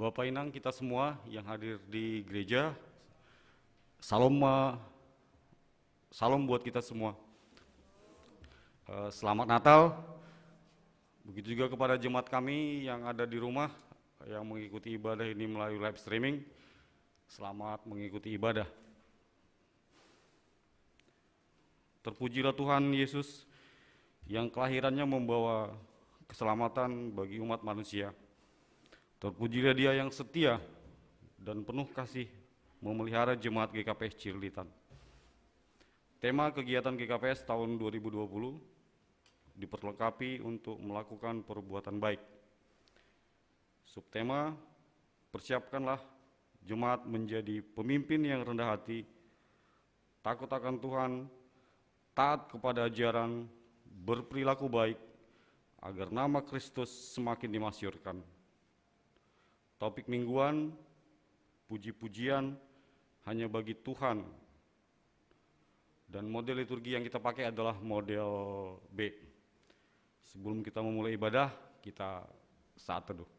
Bapak Inang, kita semua yang hadir di gereja, salam buat kita semua. Selamat Natal. Begitu juga kepada jemaat kami yang ada di rumah yang mengikuti ibadah ini melalui live streaming. Selamat mengikuti ibadah. Terpujilah Tuhan Yesus yang kelahirannya membawa keselamatan bagi umat manusia. Terpujilah Dia yang setia dan penuh kasih memelihara jemaat GKPS Cirilitan. Tema kegiatan GKPS tahun 2020 diperlengkapi untuk melakukan perbuatan baik. Subtema, persiapkanlah jemaat menjadi pemimpin yang rendah hati, takut akan Tuhan, taat kepada ajaran, berperilaku baik, agar nama Kristus semakin dimasyhurkan. Topik mingguan, puji-pujian hanya bagi Tuhan. Dan model liturgi yang kita pakai adalah model B. Sebelum kita memulai ibadah, kita saat teduh.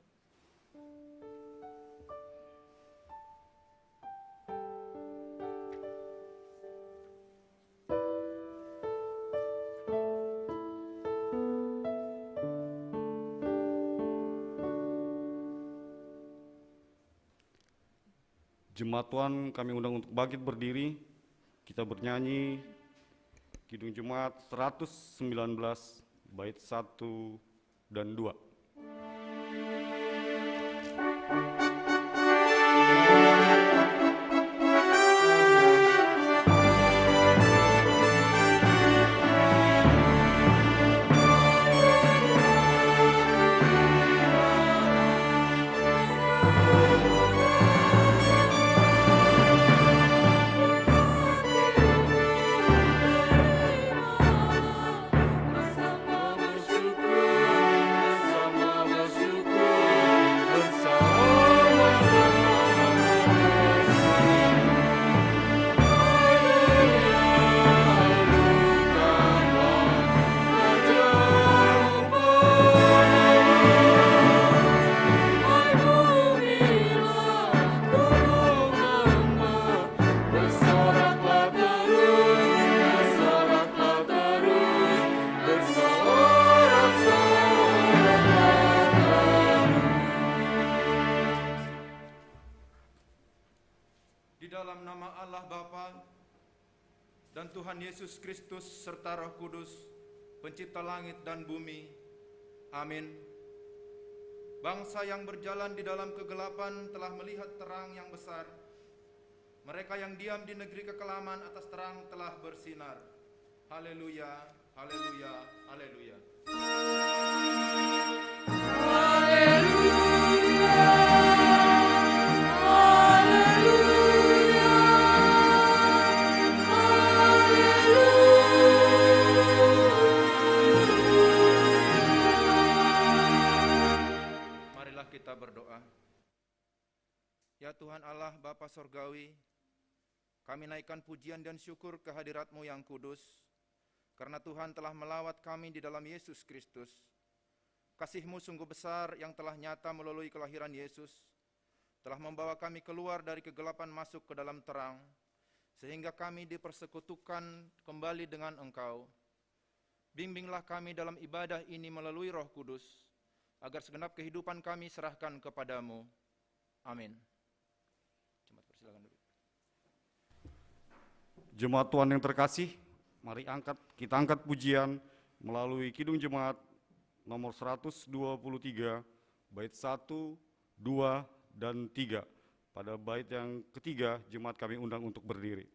Jemaat Tuhan kami undang untuk bangkit berdiri, kita bernyanyi Kidung Jemaat 119 bait 1 dan 2. Yesus Kristus serta Roh Kudus, pencipta langit dan bumi. Amin. Bangsa yang berjalan di dalam kegelapan telah melihat terang yang besar. Mereka yang diam di negeri kekelaman atas terang telah bersinar. Haleluya, haleluya, haleluya. Ya Tuhan Allah Bapa Sorgawi, kami naikkan pujian dan syukur kehadirat-Mu yang kudus, karena Tuhan telah melawat kami di dalam Yesus Kristus. Kasih-Mu sungguh besar yang telah nyata melalui kelahiran Yesus, telah membawa kami keluar dari kegelapan masuk ke dalam terang, sehingga kami dipersekutukan kembali dengan Engkau. Bimbinglah kami dalam ibadah ini melalui Roh Kudus, agar segenap kehidupan kami serahkan kepadamu. Amin. Jemaat Tuhan yang terkasih, mari kita angkat pujian melalui Kidung Jemaat nomor 123, bait 1, 2, dan 3. Pada bait yang ketiga, jemaat kami undang untuk berdiri.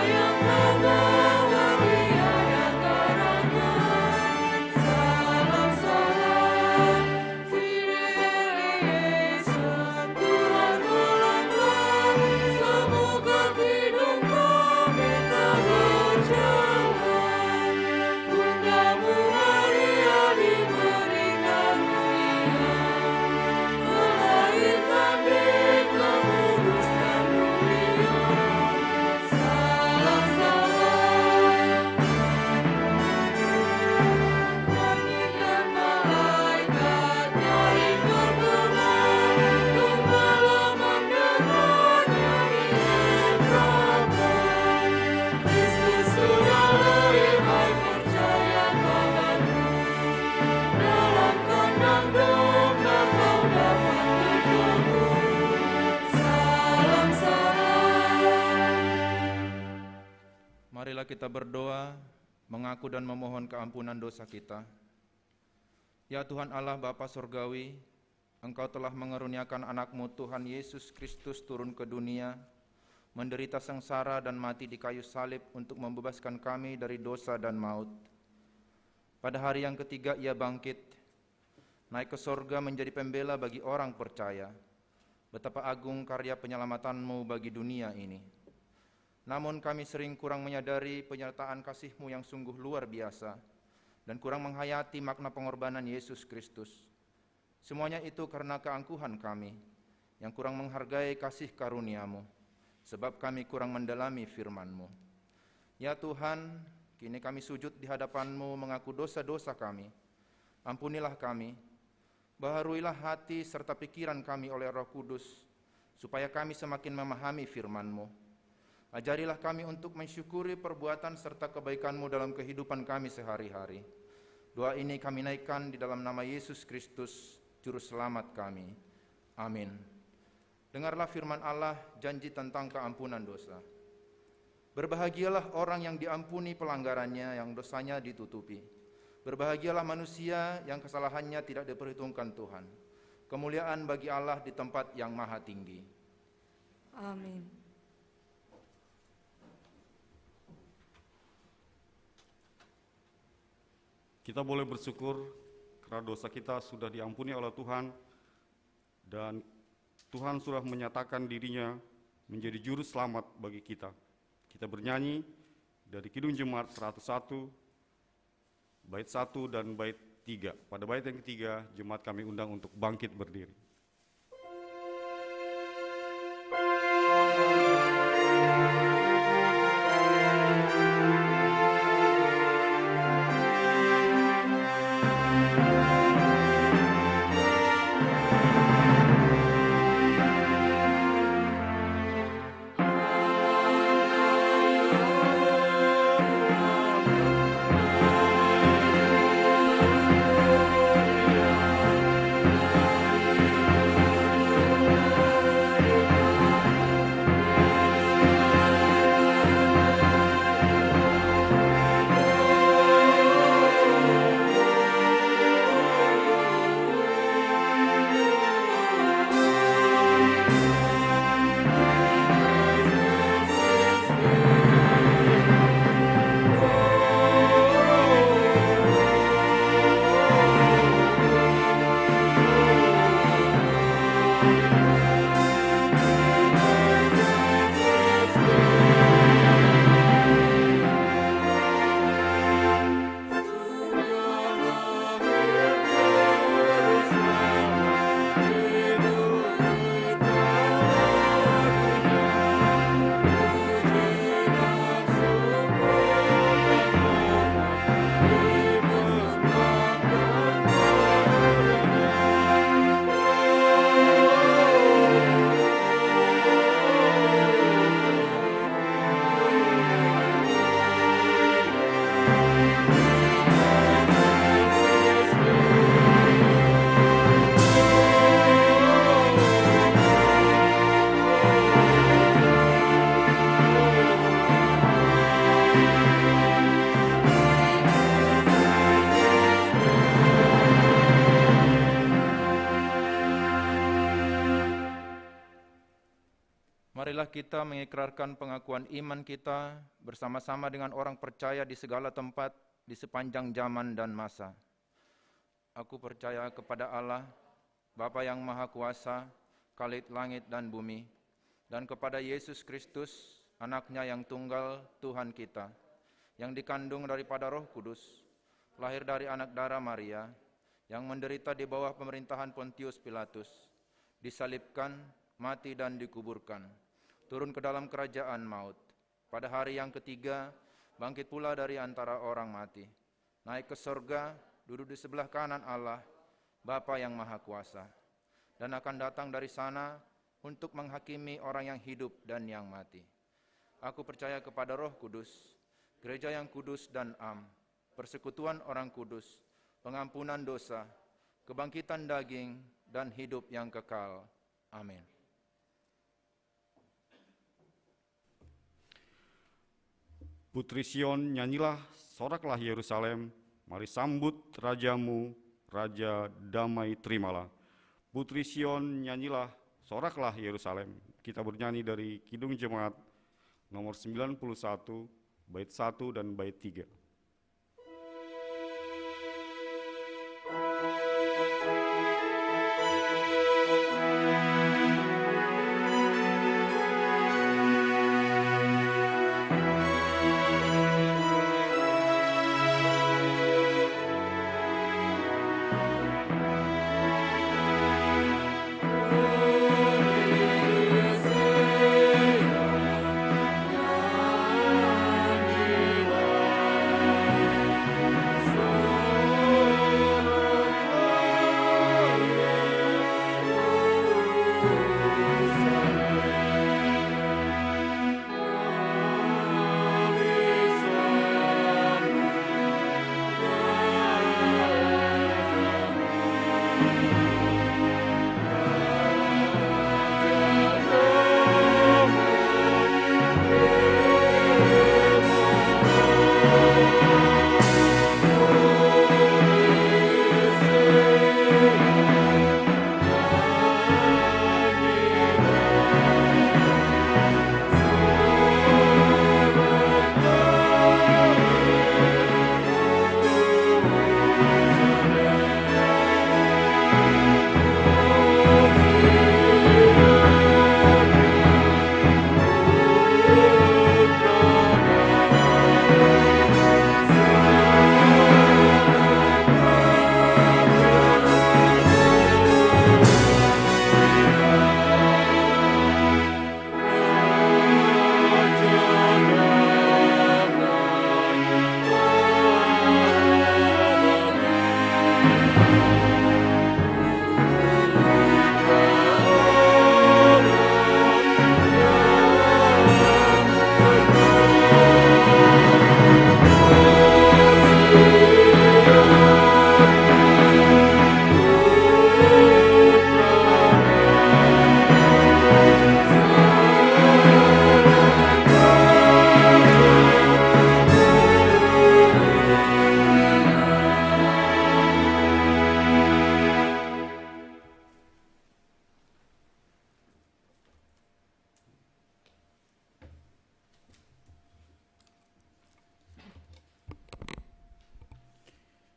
Yang Marilah kita berdoa, mengaku dan memohon keampunan dosa kita. Ya Tuhan Allah Bapa Surgawi, Engkau telah mengaruniakan anak-Mu Tuhan Yesus Kristus turun ke dunia, menderita sengsara dan mati di kayu salib untuk membebaskan kami dari dosa dan maut. Pada hari yang ketiga Ia bangkit, naik ke sorga menjadi pembela bagi orang percaya. Betapa agung karya penyelamatan-Mu bagi dunia ini. Namun kami sering kurang menyadari penyertaan kasih-Mu yang sungguh luar biasa dan kurang menghayati makna pengorbanan Yesus Kristus. Semuanya itu karena keangkuhan kami yang kurang menghargai kasih karunia-Mu, sebab kami kurang mendalami firman-Mu. Ya Tuhan, kini kami sujud di hadapan-Mu mengaku dosa-dosa kami. Ampunilah kami, baharuilah hati serta pikiran kami oleh Roh Kudus, supaya kami semakin memahami firman-Mu. Ajarilah kami untuk mensyukuri perbuatan serta kebaikan-Mu dalam kehidupan kami sehari-hari. Doa ini kami naikkan di dalam nama Yesus Kristus, Juru Selamat kami. Amin. Dengarlah firman Allah, janji tentang keampunan dosa. Berbahagialah orang yang diampuni pelanggarannya, yang dosanya ditutupi. Berbahagialah manusia yang kesalahannya tidak diperhitungkan Tuhan. Kemuliaan bagi Allah di tempat yang maha tinggi. Amin. Kita boleh bersyukur karena dosa kita sudah diampuni oleh Tuhan dan Tuhan sudah menyatakan dirinya menjadi juru selamat bagi kita. Kita bernyanyi dari Kidung Jemaat 101, bait 1 dan bait 3. Pada bait yang ketiga, jemaat kami undang untuk bangkit berdiri. Marilah kita mengikrarkan pengakuan iman kita bersama-sama dengan orang percaya di segala tempat, di sepanjang zaman dan masa. Aku percaya kepada Allah, Bapa yang Maha Kuasa, Khalid langit dan bumi, dan kepada Yesus Kristus, Anak-Nya yang tunggal, Tuhan kita, yang dikandung daripada Roh Kudus, lahir dari anak darah Maria, yang menderita di bawah pemerintahan Pontius Pilatus, disalibkan, mati dan dikuburkan, turun ke dalam kerajaan maut. Pada hari yang ketiga, bangkit pula dari antara orang mati, naik ke sorga, duduk di sebelah kanan Allah, Bapa yang Maha Kuasa, dan akan datang dari sana untuk menghakimi orang yang hidup dan yang mati. Aku percaya kepada Roh Kudus, gereja yang kudus dan am, persekutuan orang kudus, pengampunan dosa, kebangkitan daging, dan hidup yang kekal. Amin. Putri Sion, nyanyilah, soraklah Yerusalem, mari sambut rajamu, Raja damai terimalah. Putri Sion, nyanyilah, soraklah Yerusalem. Kita bernyanyi dari Kidung Jemaat nomor 91, bait 1 dan bait 3.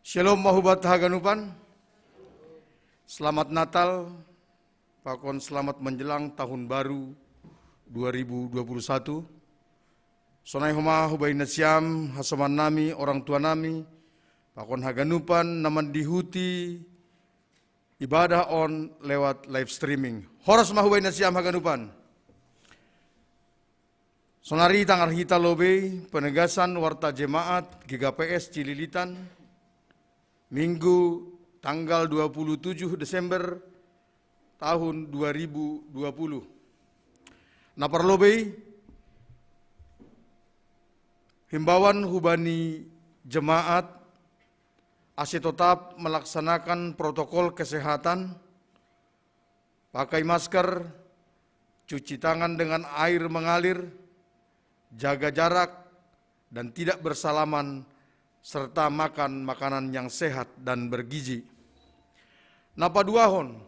Shalom mahubat haganupan. Selamat Natal, pakon selamat menjelang tahun baru 2021. Sonai homa hubai nasyam hasaman nami orang tua nami, pakon haganupan naman dihuti ibadah on lewat live streaming. Horas mahubai nasyam haganupan. Sonari tangar hita lobe penegasan warta jemaat GKPS Cililitan Minggu tanggal 27 Desember tahun 2020. Naparlobei himbauan hubani jemaat ase tetap melaksanakan protokol kesehatan, pakai masker, cuci tangan dengan air mengalir, jaga jarak, dan tidak bersalaman, serta makan makanan yang sehat dan bergizi. Napaduahon,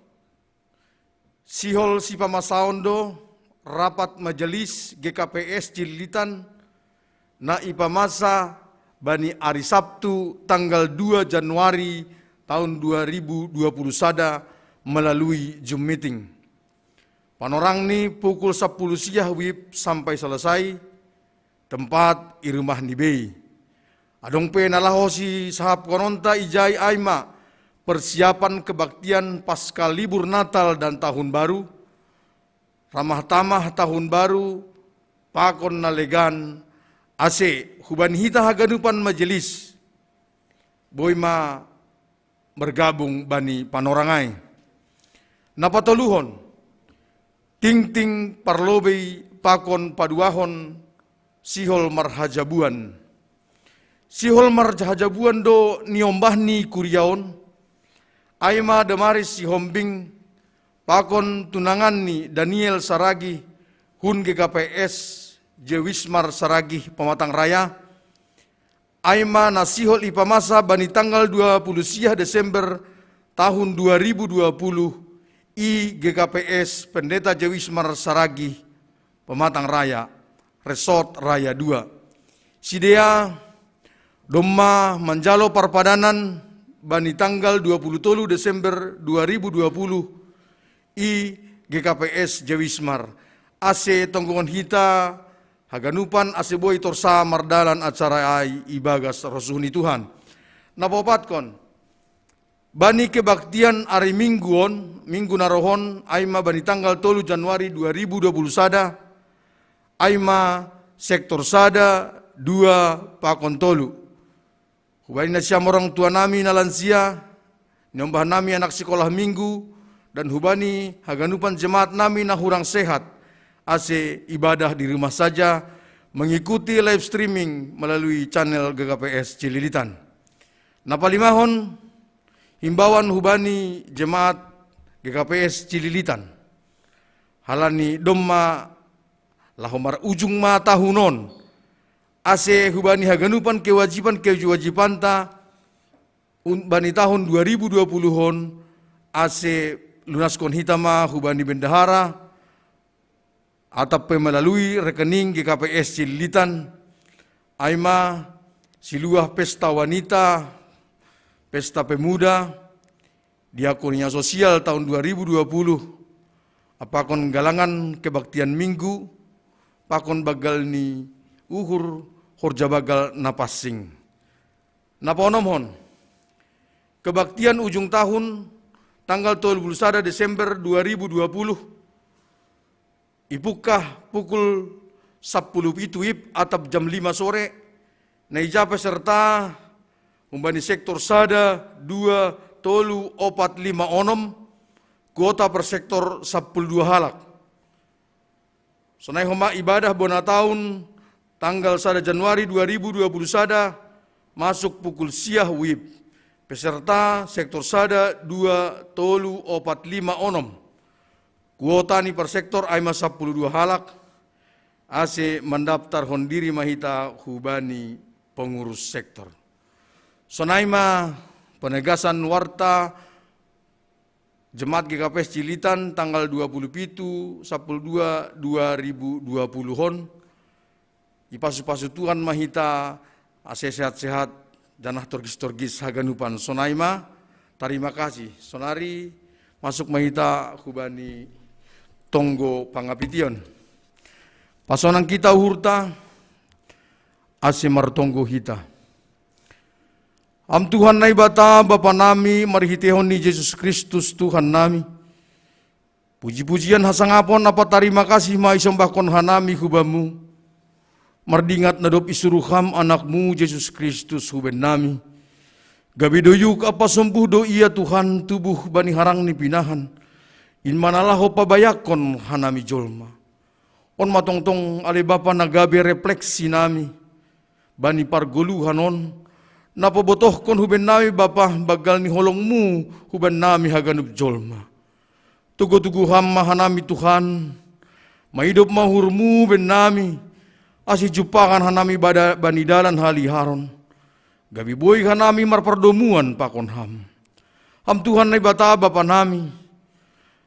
sihol sipamasaondo, rapat majelis GKPS Cililitan, na ipamasa bani hari Sabtu tanggal 2 Januari tahun 2020 sada melalui Zoom meeting. Panorang ni pukul 10 siang wib sampai selesai, tempat i rumah nibei. Adong pe nalahosi sahab kononta ijai aima persiapan kebaktian pasca libur Natal dan Tahun Baru, ramah tamah Tahun Baru, pakon nalegan, ase huban hita haganupan majelis, boima bergabung bani panorangai. Napatoluhon, ting-ting parlobei pakon paduahon sihol marhajabuan. Sihol marhajabuan do niombahni kuriaon, aima demaris si hombing, pakon tunangan ni Daniel Saragi, hun GKPS Jewismar Saragi Pematang Raya, Aima nasihol ipamasa bani tanggal 20 Desember tahun 2020 I GKPS Pendeta Jewismar Saragi Pematang Raya Resort Raya 2. Sidea Domma Manjalo Parpadanan bani tanggal 23 Desember 2020 I GKPS Jewismar Ase Tonggongan Hita Haganupan Aseboy Torsa Mardalan acara ai ibagas rosuhni Tuhan. Napopatkon bani kebaktian hari mingguon, minggu narohon, aima bani tanggal 3 Januari 2020 sada, aima sektor sada 2 pakon tolu. Hubani nasyam orang tua nami na lansia, nyombah nami anak sekolah minggu, dan hubani haganupan jemaat nami na hurang sehat, ase ibadah di rumah saja, mengikuti live streaming melalui channel GKPS Cililitan. Napalimahon, himbauan hubani jemaat GKPS Cililitan. Halani domma lahomar ujung ma tahunon. Ase hubani haganupan kewajiban ta bani tahun 2020-hon ase lunaskon hitama hubani bendahara atau melalui rekening GKPS Cililitan, aima siluah pesta wanita, pesta pemuda, diakonia sosial tahun 2020, apakon galangan kebaktian minggu, pakon bagal ni uhur horja bagal napasing. Naponomhon, kebaktian ujung tahun tanggal 31 Desember 2020, ipukah pukul 10 ip atau jam 5 sore, naija peserta umbani sektor sada 2 tolu 4 5 onom, kuota per sektor 12 halak. Sonai homa ibadah bona tahun tanggal sada Januari 2020 sada masuk pukul siah wib. Peserta sektor sada 2 tolu 4 5 onom. Kuota ni per sektor aima 12 halak, ase mendaftar hondiri mahita hubani pengurus sektor. Sonaima penegasan warta Jemaat GKPS Cililitan tanggal 27 12 2020-hon, ipasu-pasu Tuhan mahita ase sehat-sehat janah torgis-torgis haganupan sonaima, terima kasih. Sonari masuk mahita hubani tonggo pangapition. Pasonang kita hurta ase martonggo hita. Am Tuhan nai bata Bapa nami marihitehon ni Yesus Kristus Tuhan nami. Puji-pujian hasangapon apa terima kasih maisombahkon hanami hubamu. Mardingat nadop isuruham anakmu Yesus Kristus huben nami. Gabi doyuk apa sembuh do iya Tuhan tubuh bani harang ni pinahan. In manalaho pabayakon hanami jolma. On matongtong ale Bapa nagabe refleksi nami. Bani pargoluhan on. Napabotohkon huben nami Bapa bagal ni holongmu huben nami haganup jolma. Tugo-tugo hamma hanami Tuhan. Mahidup mahurmu ben nami. Asi jupakan hanami bani dalan haliharon. Gabi boy hanami marperdomuan pakon ham. Ham Tuhan nai bata Bapa nami.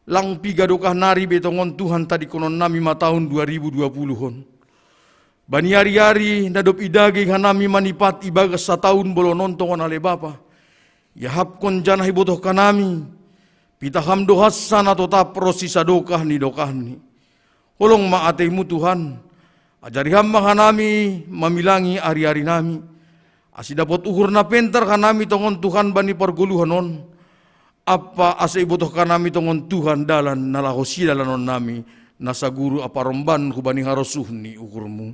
Lang pigadokah nari betongon Tuhan tadi konon nami matahun 2020-hon. Bani hari-hari nadop idagi hanami manipat ibagas satahun bolo nontongon ale Bapa. Yahapkon janah ibotoh kanami. Pitaham dohasan atau tap prosisa dokah ni dokahni. Holong maatemu Tuhan. Ajari hamba hanami mamilangi hari-hari nami. Asidapot uhur na penter hanami tongon Tuhan bani parguluhanon. Apa asa ibotoh kanami tongon Tuhan dalan nalahosi dalanon nami. Nasa guru apa romban hubani harosuh ni ukurmu.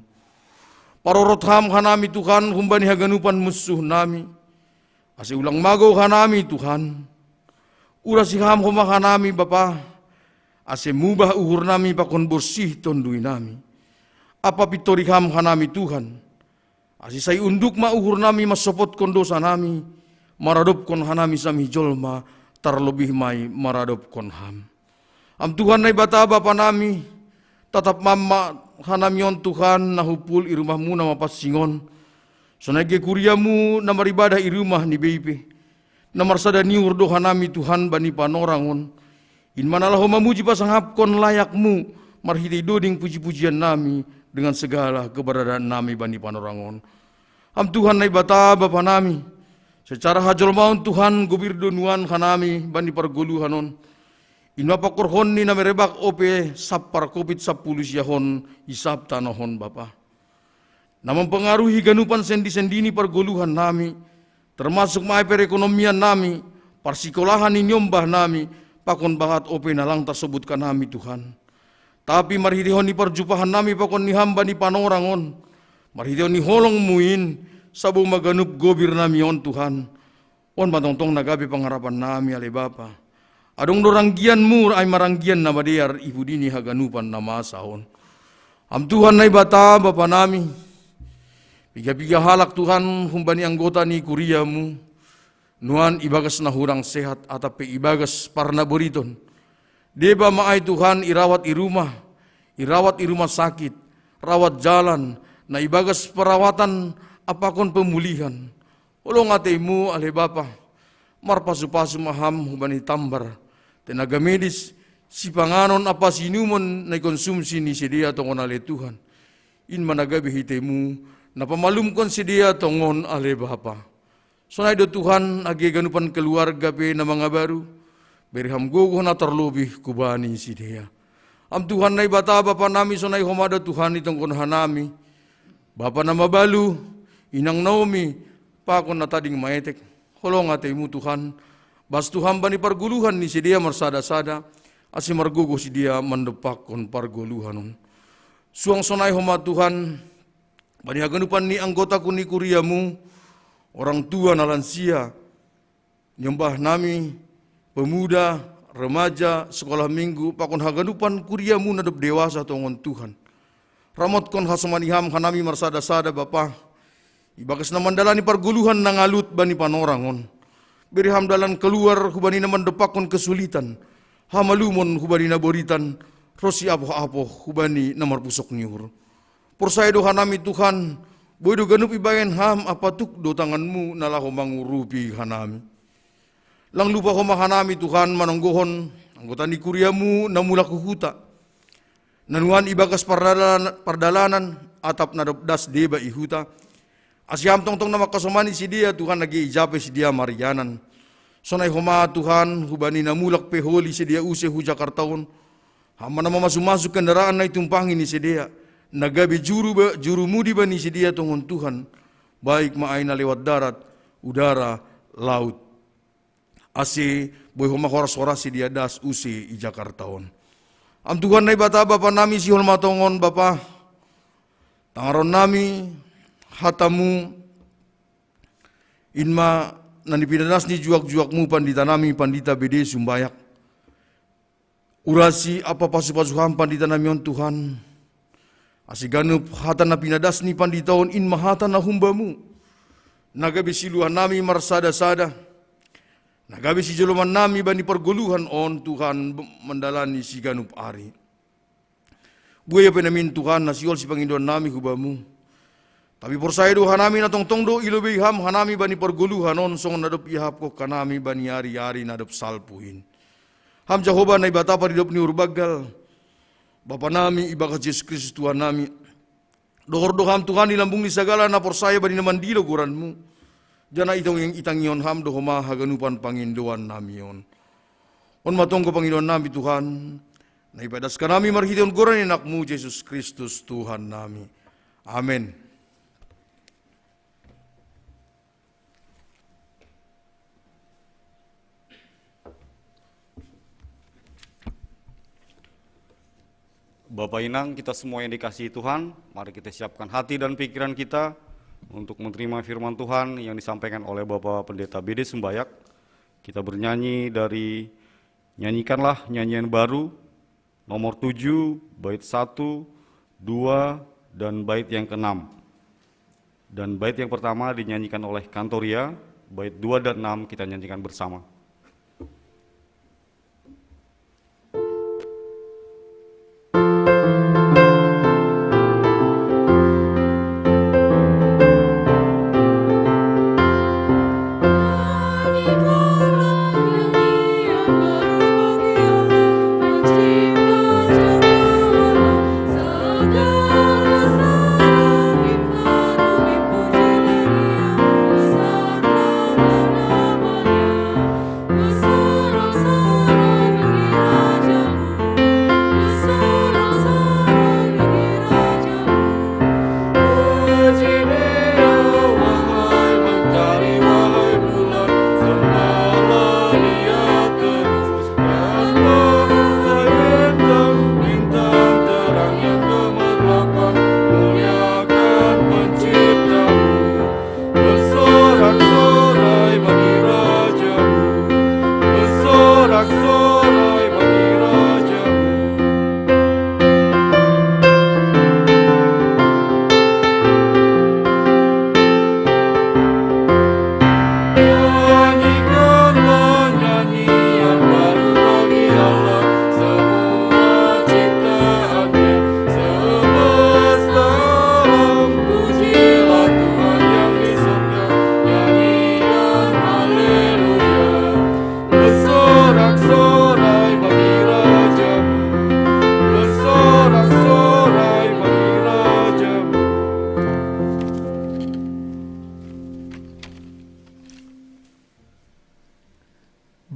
Parorot ham hanami Tuhan humbani haganupan musuh nami. Asa ulang magaw hanami Tuhan. Urasi ham huma hanami Bapa. Asa mubah uhur nami pakon bersih tondui nami. Apa pitori ham hanami Tuhan. Asa say unduk ma uhur nami masopot kon dosa nami. Maradop kon hanami sami jolma. Terlebih mai maradop kon ham. Am Tuhan nai bata Bapa nami. Tatap mama hanamion Tuhan nahupul irumahmu nama pasingon. Sonage kuriamu namar ibadah i rumah ni beipe. Namar sada niur doha nami Tuhan bani panorangon. In manalah mamuji pasanghapkon layakmu marhiti doding puji-pujian nami dengan segala keberadaan nami bani panorangon. Am Tuhan nai bata bapa nami. Secara hajol maun Tuhan gubir donuan kanami bani pargoluhanon. Inma pakorhon ni namerebak ope sapar kopit 10 siahon isap tanahon bapa. Na mempengaruhi ganupan sendi-sendini pergoluhan nami, termasuk mai perekonomian nami, parsikolahan ni nyombah nami, pakon bahat ope na lang tasebutkan nami Tuhan. Tapi marhidihon ni perjumpahan nami pakon ni hamba ni panorangon, marhidihon ni holong muin, sabu maganup gobir nami on Tuhan. On matongtong nagabi pangarapan nami ale Bapa. Adong doranggianmu ay maranggian na madear ibu dini haganupan na masahon. Am Tuhan na ibata Bapa nami. Piga-piga halak Tuhan humbani anggota ni kuriamu. Nuan ibagas na hurang sehat atape ibagas parna boriton. Deba maay Tuhan irawat i rumah sakit, rawat jalan, na ibagas perawatan apakon pemulihan. Ulong atemu ale Bapa, marpasu-pasu maham humbani tambar, tenaga medis, si panganon apa sinumon na konsumsi ni sedia tongon ale Tuhan. In managabi hitemu, na pamalumkon si dia tongon ale Bapa. Sonay do Tuhan agi ganupan keluarga pe na mga baru, berham gogo na terlebih kubani si dia. Am Tuhan na ibata Bapa nami sonay humada Tuhan itong kunhan nami. Bapa na mabalu, inang Naomi, pakon na tading maetek. Holong atemu Tuhan, bas Tuhan bani parguluhan ni si dia marsada-sada, asi margogo si dia mandepakon parguluhanon. Suang sonay humada Tuhan, bani haganupan ni anggota kuni kuriamu, orang tua na lansia, nyembah nami, pemuda, remaja, sekolah minggu, pakon haganupan kuriamu nadep dewasa tongon Tuhan. Ramot kon hasamaniham hanami marsada-sada Bapa, ibagas na mandalani parguluhan na ngalut bani panorangon. Beri hamdalan keluar hubani na mandepakon kesulitan, hamalumon hubani na boritan, rosi apoh-apoh hubani na marpusok niur. Porsaya doha nami Tuhan, boy do ganup ibayan ham apatuk do tanganmu nalaho mangurupi hanami. Lang lupa ho mahanami Tuhan manonggohon, anggota ni kuriamu namula kuhuta. Nanuan ibagas pardalanan, atap nadopdas deba ihuta. Asyam tong-tong na makasomani si dia Tuhan lagi ijape si dia marianan. Sonay homa Tuhan, hubani namulak peholi si dia use hu Jakartaon. Hama na masuk kendaraan na itumpangin ni si dia. Nagabi juru mudi bani si dia tongon Tuhan, baik maay na lewat darat, udara, laut. Asi boy homa horas-horas si dia das usi i Jakartaon. Am Tuhan na ibata Bapa nami si holma tongon Bapa, tangaron nami, hatamu, inma nanipinadas ni juak-juakmu pandita nami pandita bede sumbayak. Urasi apa pasu-pasuhan pandita nami on Tuhan. Asiganup hata na pinadas ni panditaon in mahata na humbamu. Nagabi siluhan nami marsada-sada. Nagabi si joloman nami bani pergoluhan on Tuhan mendalani si ganup ari. Buaya penamin Tuhan nasiol si pangindoan nami hubamu. Tapi porsaya doha nami na tong-tong do ilobe ham hanami bani pergoluhan on song nadop ihap ko kanami bani ari-ari nadop salpuhin. Ham Jehovah na ibata paridop ni urbagal. Bapa nami ibakas Yesus Kristus Tuhan nami. Dohor-doham Tuhan dilambung ni segala na porsaya bani naman dilo guranmu. Jana itong yang itangion ham dohoma haganupan pangindoan nami yon. On matong ko Panginoon nami Tuhan. Na ibadas ka nami marhiton guran ni anakmu Yesus Kristus Tuhan nami. Amen. Bapak Inang, kita semua yang dikasihi Tuhan, mari kita siapkan hati dan pikiran kita untuk menerima firman Tuhan yang disampaikan oleh Bapak Pendeta BD Sumbayak. Kita bernyanyi dari Nyanyikanlah Nyanyian Baru, nomor 7, bait 1, 2, dan bait yang ke-6. Dan bait yang pertama dinyanyikan oleh Kantoria, bait 2 dan 6 kita nyanyikan bersama.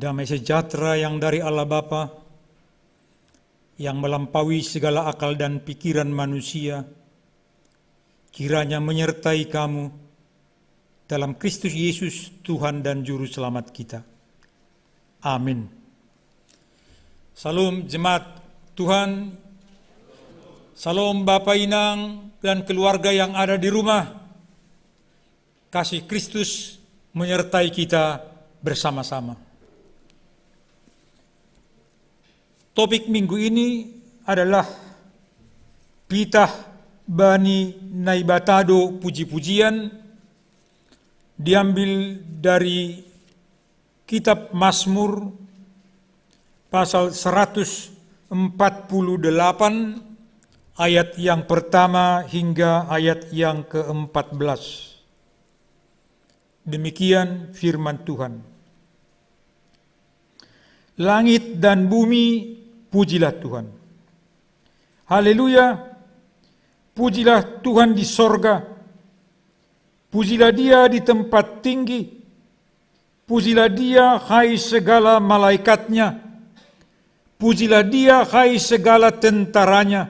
Damai sejahtera yang dari Allah Bapa, yang melampaui segala akal dan pikiran manusia, kiranya menyertai kamu dalam Kristus Yesus, Tuhan dan Juru Selamat kita. Amin. Salam jemaat Tuhan, salam Bapak Inang dan keluarga yang ada di rumah. Kasih Kristus menyertai kita bersama-sama. Topik minggu ini adalah Pitah Bani Naibatado Puji-pujian, diambil dari kitab Mazmur pasal 148 ayat yang pertama hingga ayat yang ke-14. Demikian firman Tuhan. Langit dan bumi, pujilah Tuhan. Haleluya, pujilah Tuhan di sorga. Pujilah Dia di tempat tinggi. Pujilah Dia, hai segala malaikatnya. Pujilah Dia, hai segala tentaranya.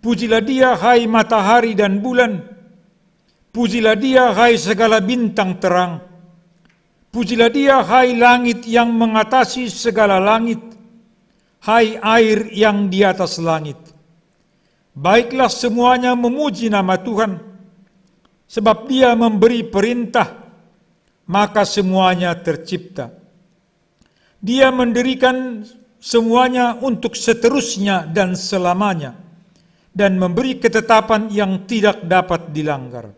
Pujilah Dia, hai matahari dan bulan. Pujilah Dia, hai segala bintang terang. Pujilah Dia, hai langit yang mengatasi segala langit. Hai air yang di atas langit. Baiklah semuanya memuji nama Tuhan, sebab Dia memberi perintah, maka semuanya tercipta. Dia mendirikan semuanya untuk seterusnya dan selamanya, dan memberi ketetapan yang tidak dapat dilanggar.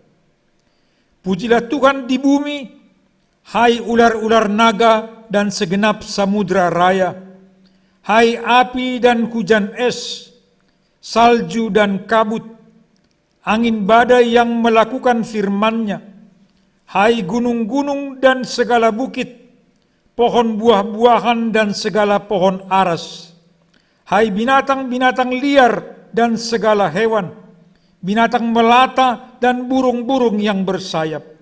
Pujilah Tuhan di bumi, hai ular-ular naga dan segenap samudra raya. Hai api dan hujan es, salju dan kabut, angin badai yang melakukan firman-Nya. Hai gunung-gunung dan segala bukit, pohon buah-buahan dan segala pohon aras. Hai binatang-binatang liar dan segala hewan, binatang melata dan burung-burung yang bersayap.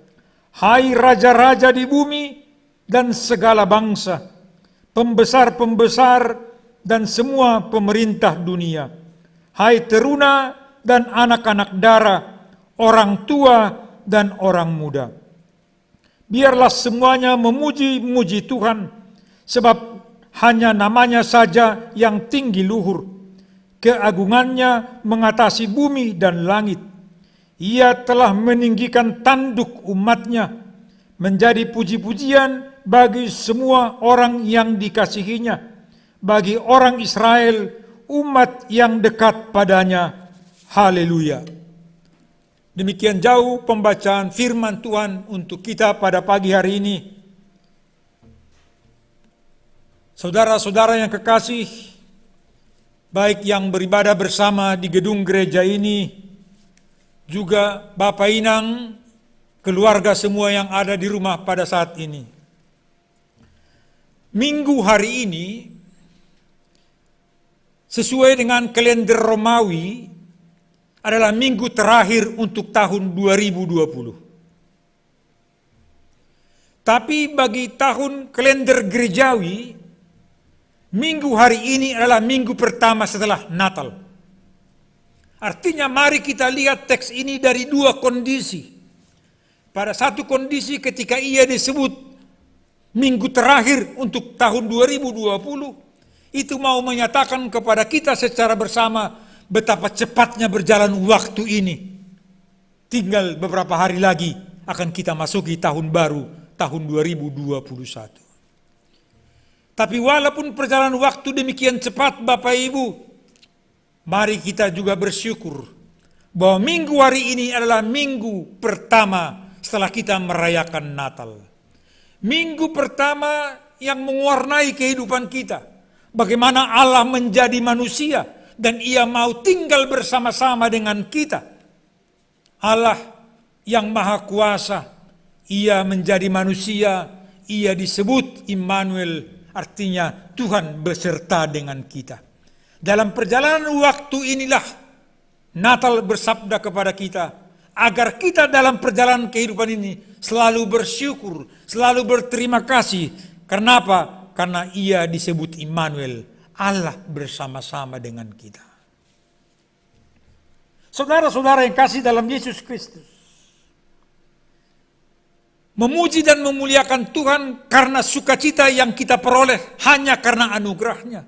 Hai raja-raja di bumi dan segala bangsa, pembesar-pembesar dan semua pemerintah dunia. Hai teruna dan anak-anak dara, orang tua dan orang muda. Biarlah semuanya memuji-muji Tuhan, sebab hanya namanya saja yang tinggi luhur. Keagungannya mengatasi bumi dan langit. Ia telah meninggikan tanduk umatnya, menjadi puji-pujian bagi semua orang yang dikasihinya, bagi orang Israel, umat yang dekat padanya. Haleluya. Demikian jauh pembacaan firman Tuhan untuk kita pada pagi hari ini. Saudara-saudara yang kekasih, baik yang beribadah bersama di gedung gereja ini, juga Bapak Inang, keluarga semua yang ada di rumah pada saat ini. Minggu hari ini, sesuai dengan kalender Romawi, adalah minggu terakhir untuk tahun 2020. Tapi bagi tahun kalender gerejawi, minggu hari ini adalah minggu pertama setelah Natal. Artinya mari kita lihat teks ini dari dua kondisi. Pada satu kondisi ketika ia disebut minggu terakhir untuk tahun 2020, itu mau menyatakan kepada kita secara bersama betapa cepatnya berjalan waktu ini. Tinggal beberapa hari lagi akan kita masuki tahun baru, tahun 2021. Tapi walaupun perjalanan waktu demikian cepat Bapak Ibu, mari kita juga bersyukur bahwa minggu hari ini adalah minggu pertama setelah kita merayakan Natal. Minggu pertama yang mewarnai kehidupan kita. Bagaimana Allah menjadi manusia dan Ia mau tinggal bersama-sama dengan kita. Allah yang Maha Kuasa, Ia menjadi manusia, Ia disebut Immanuel, artinya Tuhan beserta dengan kita. Dalam perjalanan waktu inilah Natal bersabda kepada kita, agar kita dalam perjalanan kehidupan ini selalu bersyukur, selalu berterima kasih Karena apa? Karena ia disebut Immanuel, Allah bersama-sama dengan kita. Saudara-saudara yang kasih dalam Yesus Kristus, memuji dan memuliakan Tuhan karena sukacita yang kita peroleh hanya karena anugerahnya.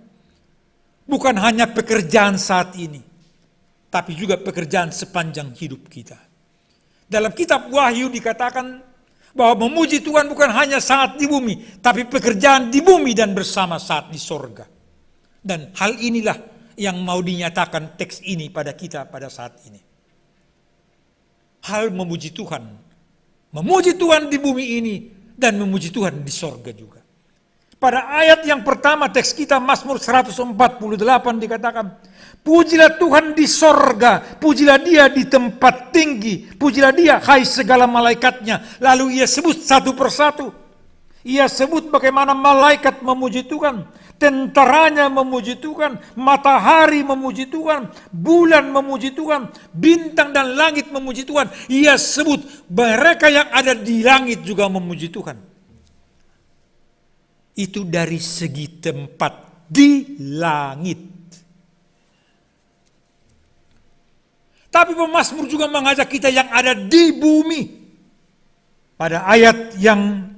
Bukan hanya pekerjaan saat ini, tapi juga pekerjaan sepanjang hidup kita. Dalam kitab Wahyu dikatakan bahwa memuji Tuhan bukan hanya saat di bumi, tapi pekerjaan di bumi dan bersama saat di sorga. Dan hal inilah yang mau dinyatakan teks ini pada kita pada saat ini. Hal memuji Tuhan. Memuji Tuhan di bumi ini dan memuji Tuhan di sorga juga. Pada ayat yang pertama teks kita Mazmur 148 dikatakan, pujilah Tuhan di sorga, pujilah dia di tempat tinggi, pujilah dia hai segala malaikatnya. Lalu ia sebut satu persatu. Ia sebut bagaimana malaikat memuji Tuhan, tentaranya memuji Tuhan, matahari memuji Tuhan, bulan memuji Tuhan, bintang dan langit memuji Tuhan. Ia sebut mereka yang ada di langit juga memuji Tuhan. Itu dari segi tempat di langit. Tapi pemazmur juga mengajak kita yang ada di bumi. Pada ayat yang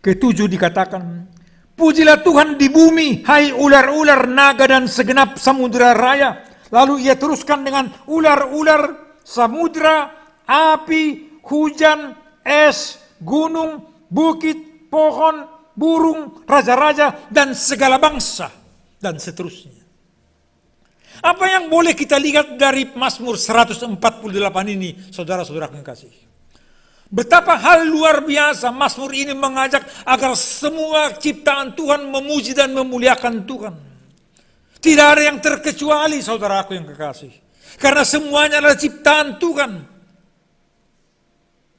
ke-7 dikatakan, pujilah Tuhan di bumi, hai ular-ular, naga dan segenap samudera raya. Lalu ia teruskan dengan ular-ular, samudera, api, hujan, es, gunung, bukit, pohon, burung, raja-raja, dan segala bangsa, dan seterusnya. Apa yang boleh kita lihat dari Mazmur 148 ini, saudara-saudara yang kasih? Betapa hal luar biasa Mazmur ini mengajak agar semua ciptaan Tuhan memuji dan memuliakan Tuhan. Tidak ada yang terkecuali, saudaraku yang kekasih. Karena semuanya adalah ciptaan Tuhan.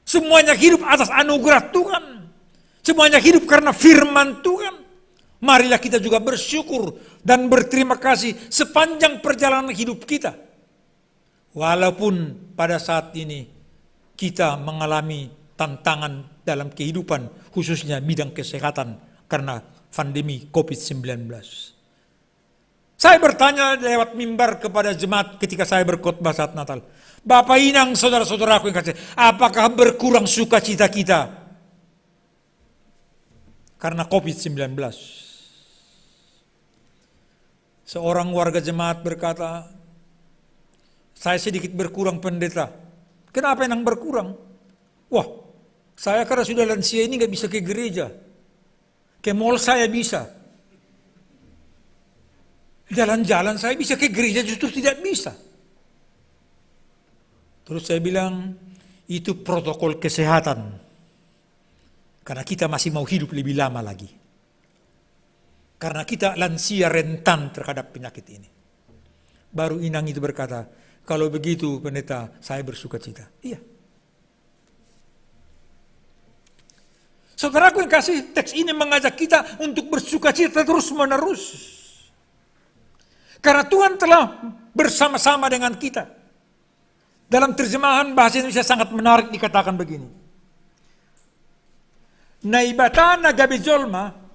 Semuanya hidup atas anugerah Tuhan. Semuanya hidup karena firman Tuhan. Marilah kita juga bersyukur dan berterima kasih sepanjang perjalanan hidup kita. Walaupun pada saat ini kita mengalami tantangan dalam kehidupan, khususnya bidang kesehatan karena pandemi COVID-19. Saya bertanya lewat mimbar kepada jemaat ketika saya berkhotbah saat Natal. Bapak Inang, saudara-saudaraku yang kasih, apakah berkurang sukacita kita karena COVID-19? Seorang warga jemaat berkata, saya sedikit berkurang pendeta. Kenapa yang berkurang? Wah, saya karena sudah lansia ini gak bisa ke gereja. Ke mall saya bisa. Jalan-jalan saya bisa, ke gereja justru tidak bisa. Terus saya bilang, itu protokol kesehatan. Karena kita masih mau hidup lebih lama lagi. Karena kita lansia rentan terhadap penyakit ini. Baru Inang itu berkata, kalau begitu pendeta, saya bersukacita. Iya. Saudaraku yang kasih, teks ini mengajak kita untuk bersukacita terus menerus. Karena Tuhan telah bersama-sama dengan kita. Dalam terjemahan bahasa Indonesia sangat menarik dikatakan begini. Naibatana gabejolma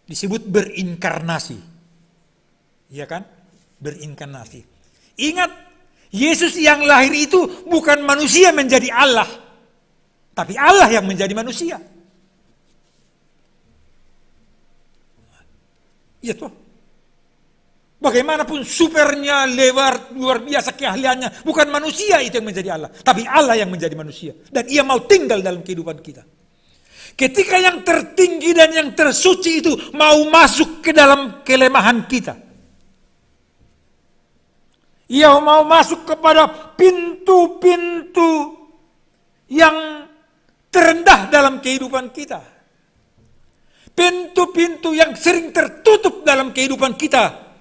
disebut berinkarnasi. Iya kan? Berinkarnasi. Ingat, Yesus yang lahir itu bukan manusia menjadi Allah, tapi Allah yang menjadi manusia. Iya toh. Bagaimanapun supernya, luar biasa keahliannya, bukan manusia itu yang menjadi Allah, tapi Allah yang menjadi manusia. Dan ia mau tinggal dalam kehidupan kita. Ketika yang tertinggi dan yang tersuci itu mau masuk ke dalam kelemahan kita. Ia mau masuk kepada pintu-pintu yang terendah dalam kehidupan kita. Pintu-pintu yang sering tertutup dalam kehidupan kita.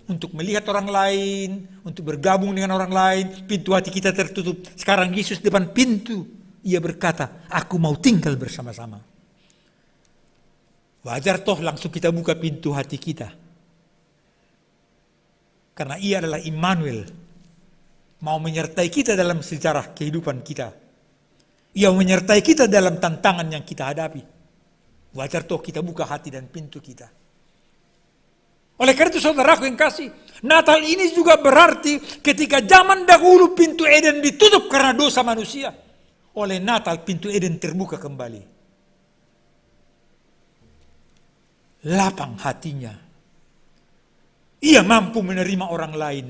Untuk melihat orang lain, untuk bergabung dengan orang lain, pintu hati kita tertutup. Sekarang Yesus depan pintu. Ia berkata, aku mau tinggal bersama-sama. Wajar toh langsung kita buka pintu hati kita. Karena ia adalah Immanuel. Mau menyertai kita dalam sejarah kehidupan kita. Ia menyertai kita dalam tantangan yang kita hadapi. Wajar toh kita buka hati dan pintu kita. Oleh karena itu saudaraku yang kasih, Natal ini juga berarti ketika zaman dahulu pintu Eden ditutup karena dosa manusia. Oleh Natal pintu Eden terbuka kembali. Lapang hatinya. Ia mampu menerima orang lain.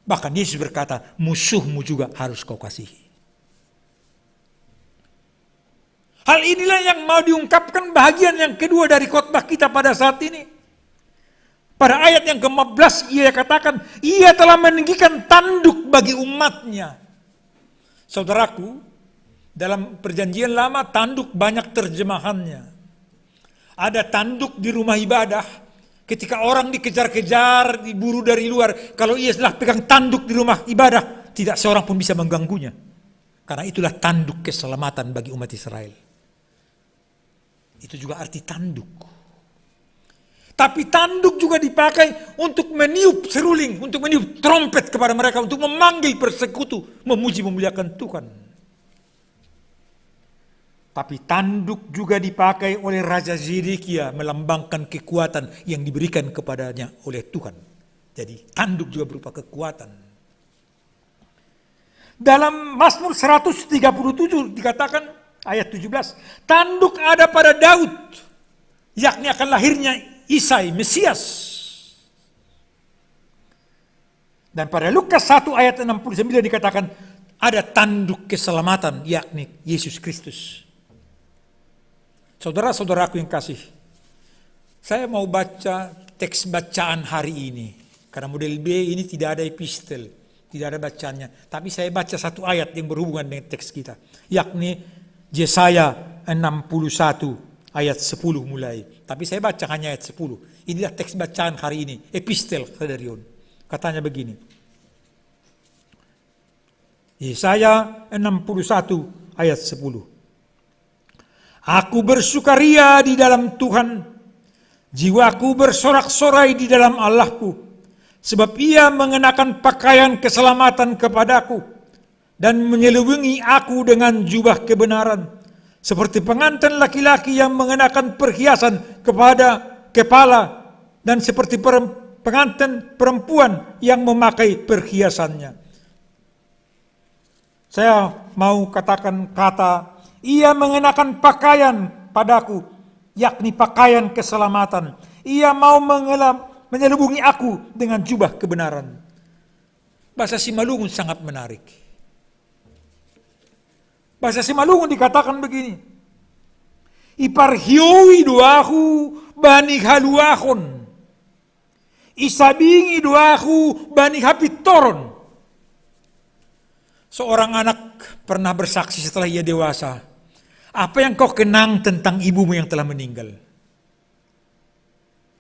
Bahkan Yesus berkata, musuhmu juga harus kau kasihi. Hal inilah yang mau diungkapkan bahagian yang kedua dari khotbah kita pada saat ini. Pada ayat yang ke-15 ia katakan, ia telah meninggikan tanduk bagi umatnya. Saudaraku, dalam perjanjian lama tanduk banyak terjemahannya. Ada tanduk di rumah ibadah, ketika orang dikejar-kejar, diburu dari luar, kalau ia telah pegang tanduk di rumah ibadah, tidak seorang pun bisa mengganggunya. Karena itulah tanduk keselamatan bagi umat Israel. Itu juga arti tanduk. Tapi tanduk juga dipakai untuk meniup seruling, untuk meniup trompet kepada mereka, untuk memanggil persekutu, memuji memuliakan Tuhan. Tapi tanduk juga dipakai oleh Raja Zedekia melambangkan kekuatan yang diberikan kepadanya oleh Tuhan. Jadi tanduk juga berupa kekuatan. Dalam Mazmur 137 dikatakan ayat 17, tanduk ada pada Daud, yakni akan lahirnya Isai, Mesias. Dan pada Lukas 1 ayat 69 dikatakan ada tanduk keselamatan, yakni Yesus Kristus. Saudara-saudaraku yang kasih, saya mau baca teks bacaan hari ini. Karena model B ini tidak ada epistel, tidak ada bacaannya. Tapi saya baca satu ayat yang berhubungan dengan teks kita, yakni Yesaya 61 ayat 10 mulai. Tapi saya baca hanya ayat 10. Inilah teks bacaan hari ini, epistel Frederion. Katanya begini. Yesaya 61 ayat 10. Aku bersukaria di dalam Tuhan, jiwaku bersorak-sorai di dalam Allahku, sebab ia mengenakan pakaian keselamatan kepadaku, dan menyelubungi aku dengan jubah kebenaran, seperti pengantin laki-laki yang mengenakan perhiasan kepada kepala, dan seperti pengantin perempuan yang memakai perhiasannya. Saya mau katakan kata, ia mengenakan pakaian padaku, yakni pakaian keselamatan. Ia mau menyelubungi aku dengan jubah kebenaran. Bahasa Simalungun sangat menarik. Bahasa Simalungun dikatakan begini. Iparhioi doahu bani haluahon. Isabingi doahu bani hapitoron. Seorang anak pernah bersaksi setelah ia dewasa. Apa yang kau kenang tentang ibumu yang telah meninggal?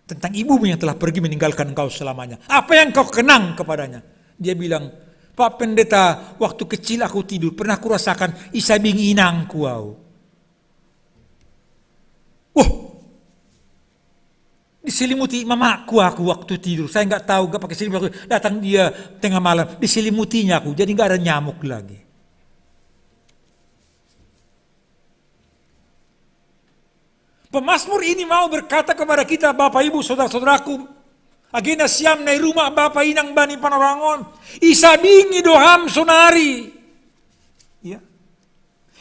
Tentang ibumu yang telah pergi meninggalkan kau selamanya. Apa yang kau kenang kepadanya? Dia bilang, Pak Pendeta, waktu kecil aku tidur, pernah kurasakan isabing inangku. Diselimuti mamaku aku waktu tidur. Saya nggak tahu, nggak pakai selimut. Datang dia tengah malam, diselimutinya aku. Jadi nggak ada nyamuk lagi. Pemazmur ini mau berkata kepada kita, Bapak Ibu, Saudara-saudaraku, agenda siam nai rumah Bapak Inang Bani Panorangon, isabingi doham sonari, ya,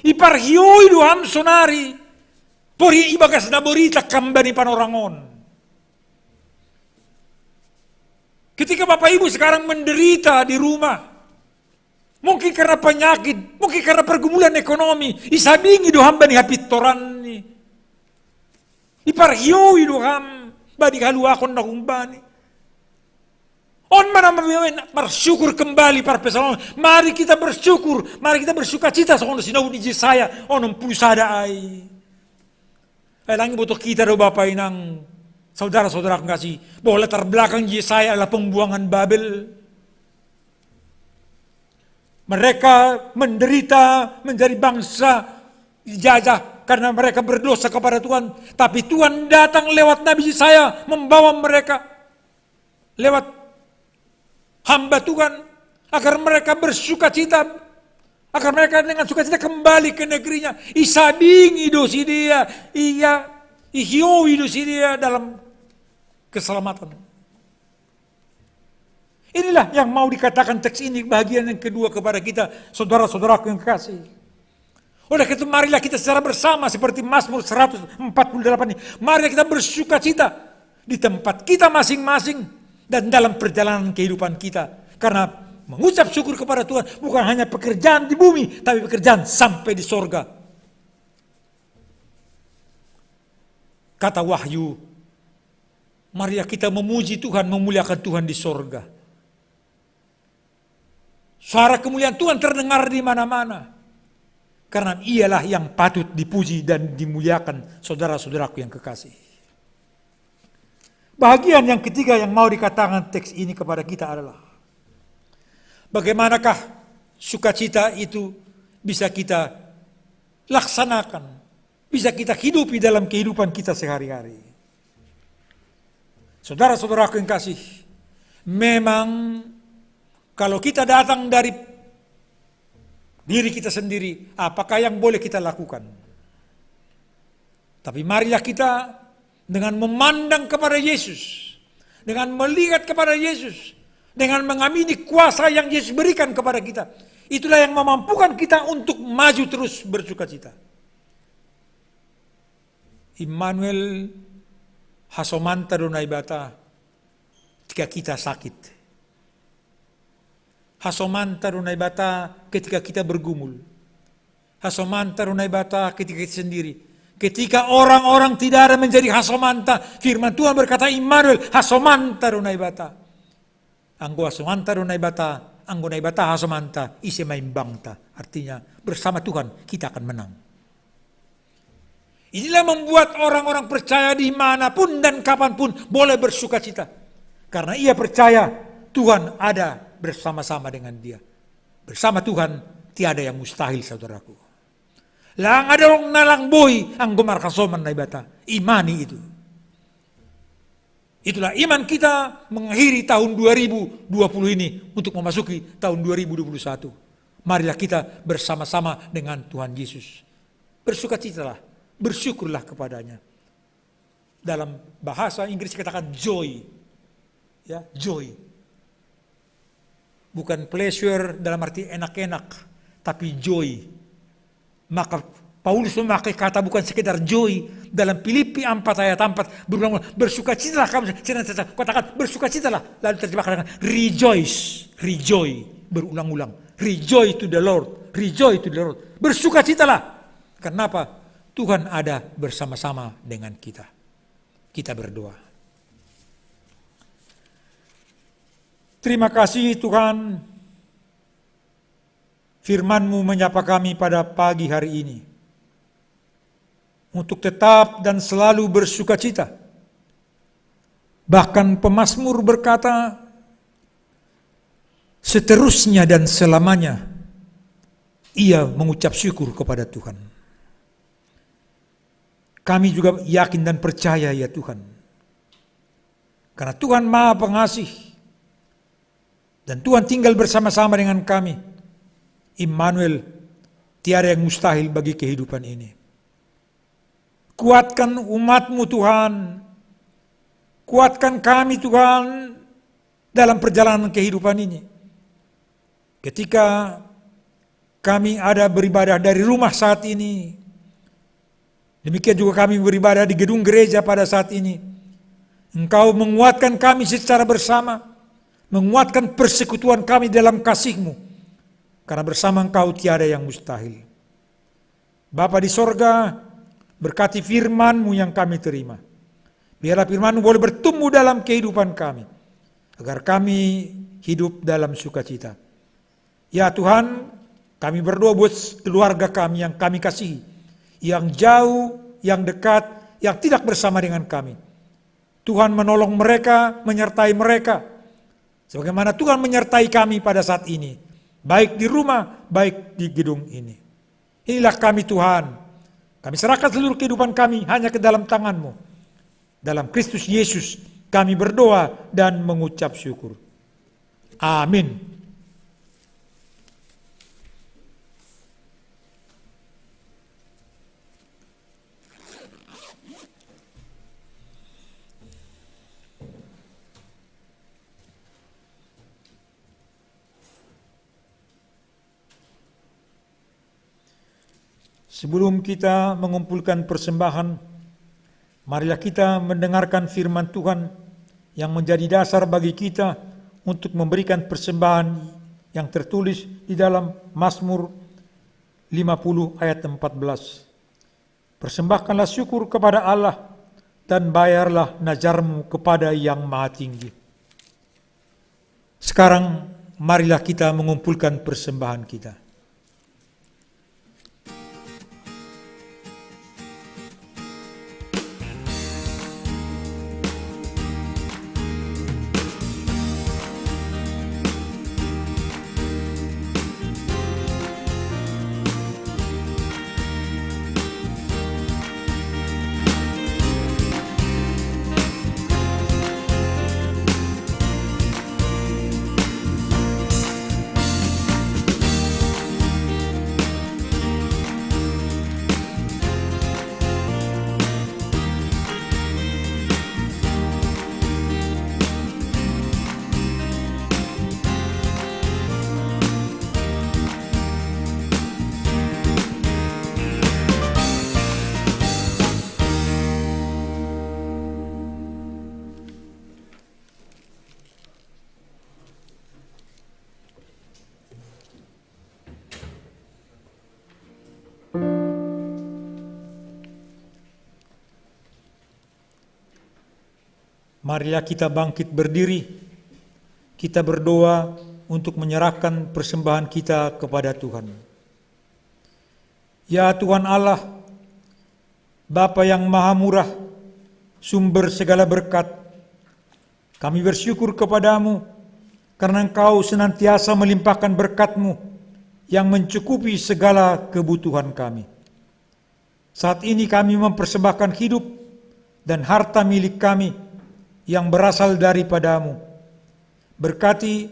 iparhioi doham sonari, pori ibagas naborita kambani Panorangon. Ketika Bapak Ibu sekarang menderita di rumah, mungkin karena penyakit, mungkin karena pergumulan ekonomi, isabingi doham bani hapitoran ni. Iparhioi doham bani haluakon na kumbani. On mana bersyukur kembali para pesalon. Mari kita bersyukur, mari kita bersuka cita soal sinau di Yesaya onom pusada ai. Lang butuh kita do Bapak Inang, saudara-saudara kasih, bahwa latar belakang Yesaya adalah pembuangan Babel. Mereka menderita menjadi bangsa dijajah karena mereka berdosa kepada Tuhan. Tapi Tuhan datang lewat Nabi Yesaya membawa mereka lewat hamba Tuhan agar mereka bersuka cita, Agar mereka dengan sukacita kembali ke negerinya. Isabingi dosi dia. Ihioi dosi dia dalam keselamatan. Inilah yang mau dikatakan teks ini bagian yang kedua kepada kita. Saudara-saudaraku yang kekasih. Oleh itu marilah kita secara bersama seperti Mazmur 148 ini. Marilah kita bersukacita di tempat kita masing-masing dan dalam perjalanan kehidupan kita. Karena mengucap syukur kepada Tuhan bukan hanya pekerjaan di bumi, tapi pekerjaan sampai di sorga. Kata Wahyu, marilah kita memuji Tuhan, memuliakan Tuhan di sorga. Suara kemuliaan Tuhan terdengar di mana-mana. Karena ialah yang patut dipuji dan dimuliakan, saudara-saudaraku yang kekasih. Bagian yang ketiga yang mau dikatakan teks ini kepada kita adalah bagaimanakah sukacita itu bisa kita laksanakan, bisa kita hidupi dalam kehidupan kita sehari-hari. Saudara-saudaraku yang kasih, memang kalau kita datang dari diri kita sendiri, apakah yang boleh kita lakukan? Tapi marilah kita dengan memandang kepada Yesus, dengan melihat kepada Yesus, dengan mengamini kuasa yang Yesus berikan kepada kita. Itulah yang memampukan kita untuk maju terus bersukacita. Immanuel hasomanta donaibata ketika kita sakit. Hasomanta donaibata ketika kita bergumul. Hasomanta donaibata ketika kita sendiri. Ketika orang-orang tidak ada menjadi hasomanta, firman Tuhan berkata Immanuel hasomanta donaibata. Anggo hasomanta donaibata, anggo naibata hasomanta, ise maimbangta. Artinya bersama Tuhan kita akan menang. Inilah membuat orang-orang percaya dimanapun dan kapanpun boleh bersukacita. Karena ia percaya Tuhan ada bersama-sama dengan dia. Bersama Tuhan tiada yang mustahil, saudaraku. Lang ada orang nalang boy anggo markasoman naibata. Imani itu. Itulah iman kita mengakhiri tahun 2020 ini untuk memasuki tahun 2021. Marilah kita bersama-sama dengan Tuhan Yesus. Bersukacitalah, bersyukurlah kepadanya. Dalam bahasa Inggris katakan joy. Ya, joy. Bukan pleasure dalam arti enak-enak, tapi joy. Maka Paulus memakai kata bukan sekedar joy. Dalam Filipi 4 ayat 4 berulang-ulang, bersukacitalah kamu, katakan bersukacitalah, lalu terjemahkan dengan rejoice, rejoice, berulang-ulang, rejoice to the Lord, rejoice to the Lord, bersukacitalah. Kenapa? Tuhan ada bersama-sama dengan kita. Kita berdoa. Terima kasih Tuhan, firman-Mu menyapa kami pada pagi hari ini. Untuk tetap dan selalu bersukacita. Bahkan pemazmur berkata, seterusnya dan selamanya, ia mengucap syukur kepada Tuhan. Kami juga yakin dan percaya ya Tuhan. Karena Tuhan Maha Pengasih. Dan Tuhan tinggal bersama-sama dengan kami. Immanuel, tiada yang mustahil bagi kehidupan ini. Kuatkan umat-Mu Tuhan. Kuatkan kami Tuhan dalam perjalanan kehidupan ini. Ketika kami ada beribadah dari rumah saat ini. Demikian juga kami beribadah di gedung gereja pada saat ini. Engkau menguatkan kami secara bersama. Menguatkan persekutuan kami dalam kasih-Mu. Karena bersama Engkau tiada yang mustahil. Bapa di sorga, berkati firman-Mu yang kami terima. Biarlah firman-Mu boleh bertumbuh dalam kehidupan kami. Agar kami hidup dalam sukacita. Ya Tuhan, kami berdoa buat keluarga kami yang kami kasihi. Yang jauh, yang dekat, yang tidak bersama dengan kami. Tuhan menolong mereka, menyertai mereka. Sebagaimana Tuhan menyertai kami pada saat ini. Baik di rumah, baik di gedung ini. Inilah kami Tuhan. Kami serahkan seluruh kehidupan kami hanya ke dalam tangan-Mu. Dalam Kristus Yesus kami berdoa dan mengucap syukur. Amin. Sebelum kita mengumpulkan persembahan, marilah kita mendengarkan firman Tuhan yang menjadi dasar bagi kita untuk memberikan persembahan yang tertulis di dalam Mazmur 50 ayat 14. Persembahkanlah syukur kepada Allah dan bayarlah najarmu kepada Yang Maha Tinggi. Sekarang marilah kita mengumpulkan persembahan kita. Marilah kita bangkit berdiri, kita berdoa untuk menyerahkan persembahan kita kepada Tuhan. Ya Tuhan Allah, Bapa yang Maha Murah, sumber segala berkat, kami bersyukur kepadamu karena Engkau senantiasa melimpahkan berkat-Mu yang mencukupi segala kebutuhan kami. Saat ini kami mempersembahkan hidup dan harta milik kami yang berasal daripadamu. Berkati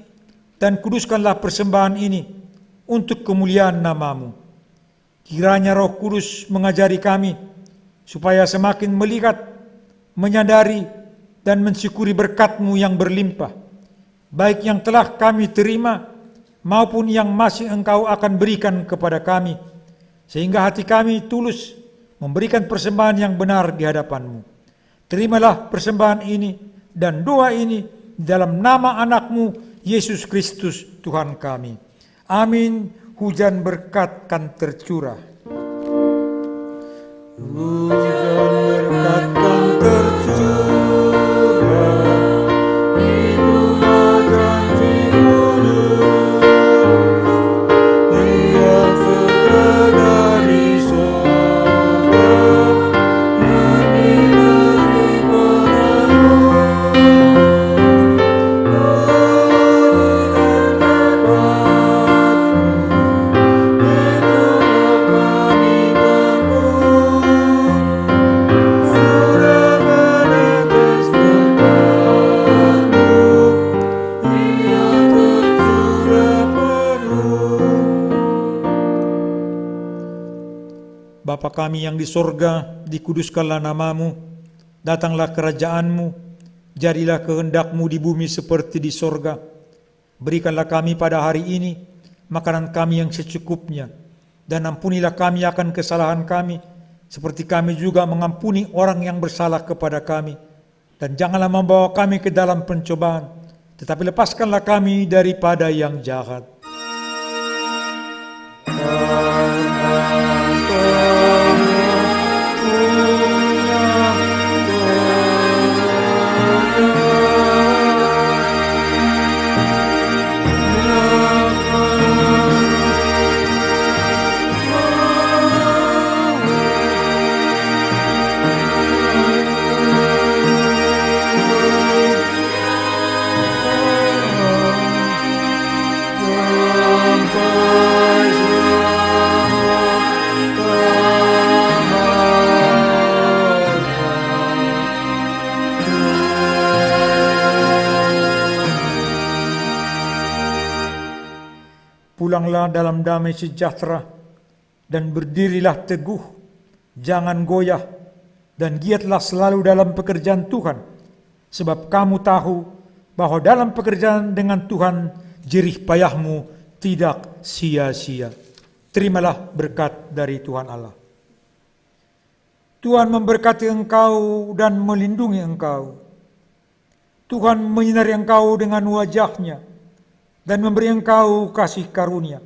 dan kuduskanlah persembahan ini untuk kemuliaan nama-Mu. Kiranya Roh Kudus mengajari kami supaya semakin melihat, menyadari, dan mensyukuri berkat-Mu yang berlimpah, baik yang telah kami terima maupun yang masih Engkau akan berikan kepada kami, sehingga hati kami tulus memberikan persembahan yang benar di hadapan-Mu. Terimalah persembahan ini dan doa ini dalam nama anak-Mu, Yesus Kristus Tuhan kami. Amin. Hujan berkat kan tercurah. Hujan berkat kan tercurah. Itulah janji-Mu. Dia surga dari surga. Bapa kami yang di sorga, dikuduskanlah nama-Mu, datanglah kerajaan-Mu, jadilah kehendak-Mu di bumi seperti di sorga. Berikanlah kami pada hari ini makanan kami yang secukupnya, dan ampunilah kami akan kesalahan kami, seperti kami juga mengampuni orang yang bersalah kepada kami. Dan janganlah membawa kami ke dalam pencobaan, tetapi lepaskanlah kami daripada yang jahat. Pulanglah dalam damai sejahtera dan berdirilah teguh, jangan goyah, dan giatlah selalu dalam pekerjaan Tuhan, sebab kamu tahu bahwa dalam pekerjaan dengan Tuhan jerih payahmu tidak sia-sia. terimalah berkat dari Tuhan Allah. Tuhan memberkati engkau dan melindungi engkau. Tuhan menyinari engkau dengan wajah-Nya dan memberi engkau kasih karunia.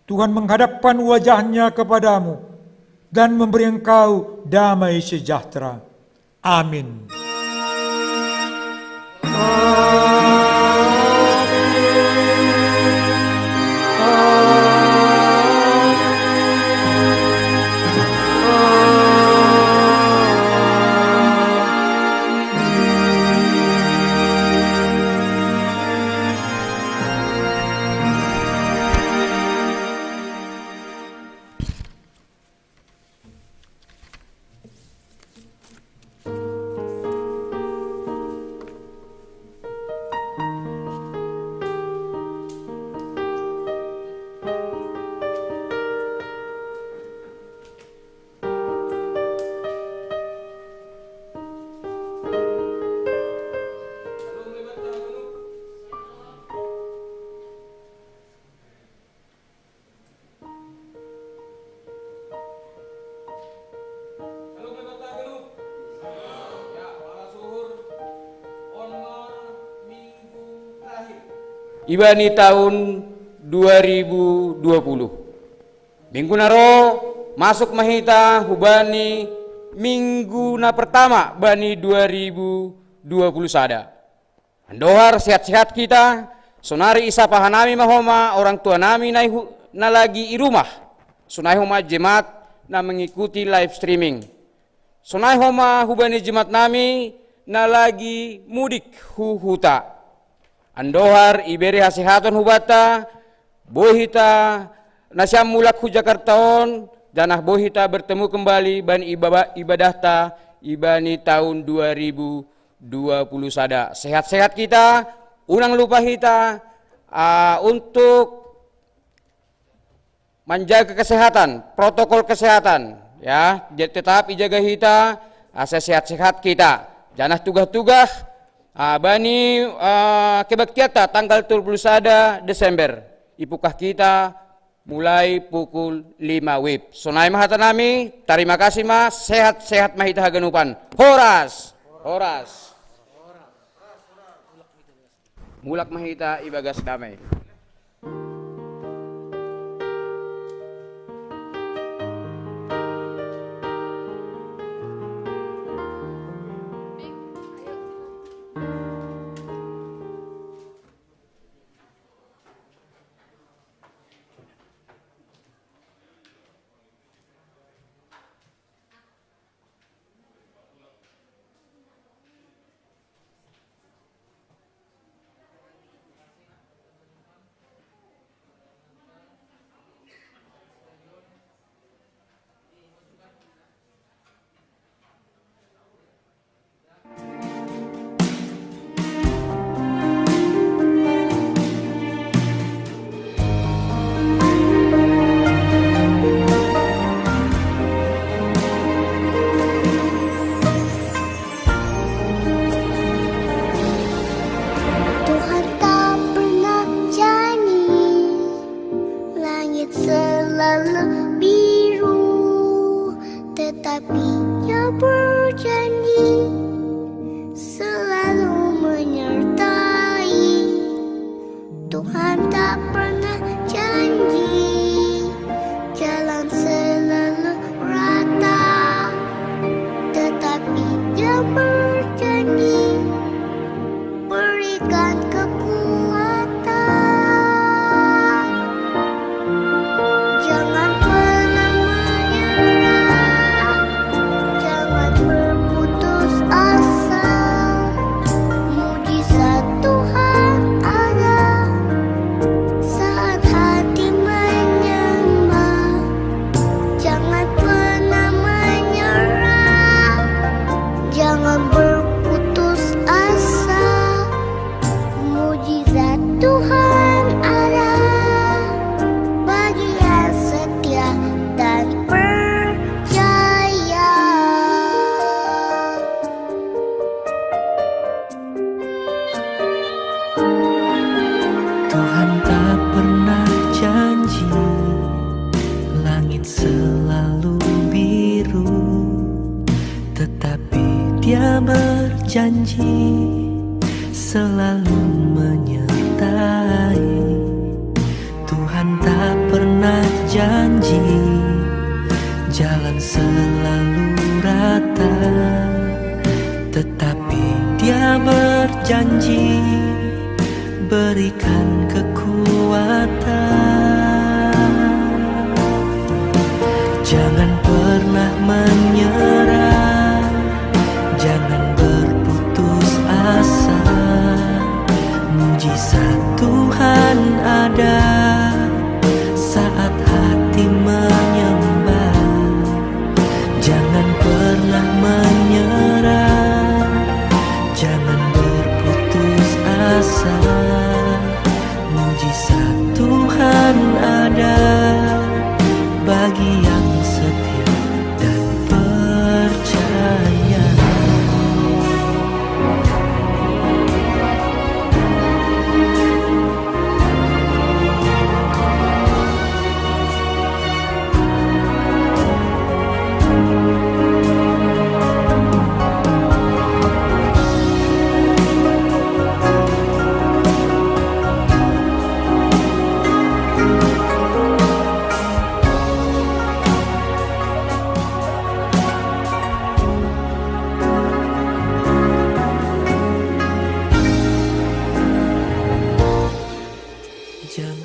Tuhan menghadapkan wajah-Nya kepadamu dan memberi engkau damai sejahtera. Amin. Ibani tahun 2020. Minggu naro masuk mahita hubani minggu na pertama bani 2020 sada. Andohar sehat-sehat kita, sonari isa pahanami mahoma orang tua nami na lagi i rumah. Sonai homa jemaat na mengikuti live streaming. Sonai homa hubani jemaat nami na lagi mudik huta. Andohar iberi hasihatan hubata, bohita nasyam mulak hu Jakartaon, danah bohita bertemu kembali ban ibadahta ibani tahun 2020 sada. Sehat-sehat kita, unang lupa kita untuk menjaga kesehatan, protokol kesehatan, ya, tetap ijaga kita, sehat-sehat kita. Janah tugas-tugas bani kebaktiata tanggal 21 Desember ipukah kita mulai pukul 5 WIB. Sonai mahata nami, terima kasih mas, sehat-sehat mahita haganupan. Horas. Mulak mahita ibagas damai. Jangan berputus asa, berjanji selalu menyertai. Tuhan tak pernah janji jalan selalu rata, tetapi Dia berjanji berikan kekuatan. Jangan pernah menyerah, jangan berputus asa. Mujizat Tuhan ada saat hati menyembah. Jangan pernah menyerah, jangan berputus asa. Mujizat Tuhan ada bagi yang setia dan percaya.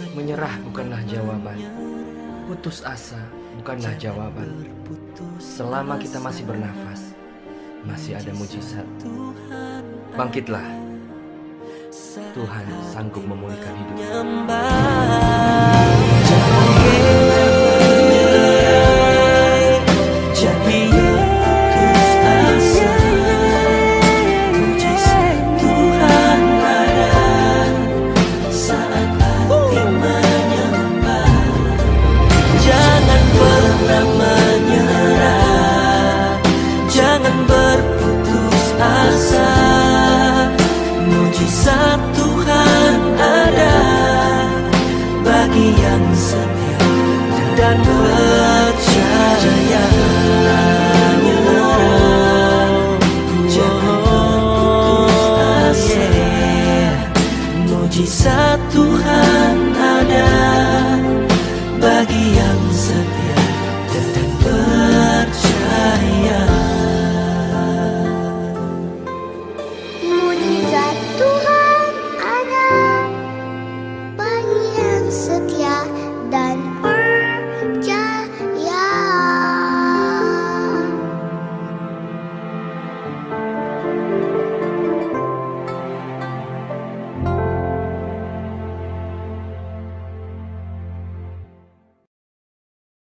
Menyerah bukanlah jawaban, putus asa bukanlah jawaban. Selama kita masih bernafas, masih ada mujizat. Bangkitlah, Tuhan sanggup memulihkan hidup. Mujizat Tuhan ada bagi yang setia dan percaya. Jangan putus asa, mujizat Tuhan ada.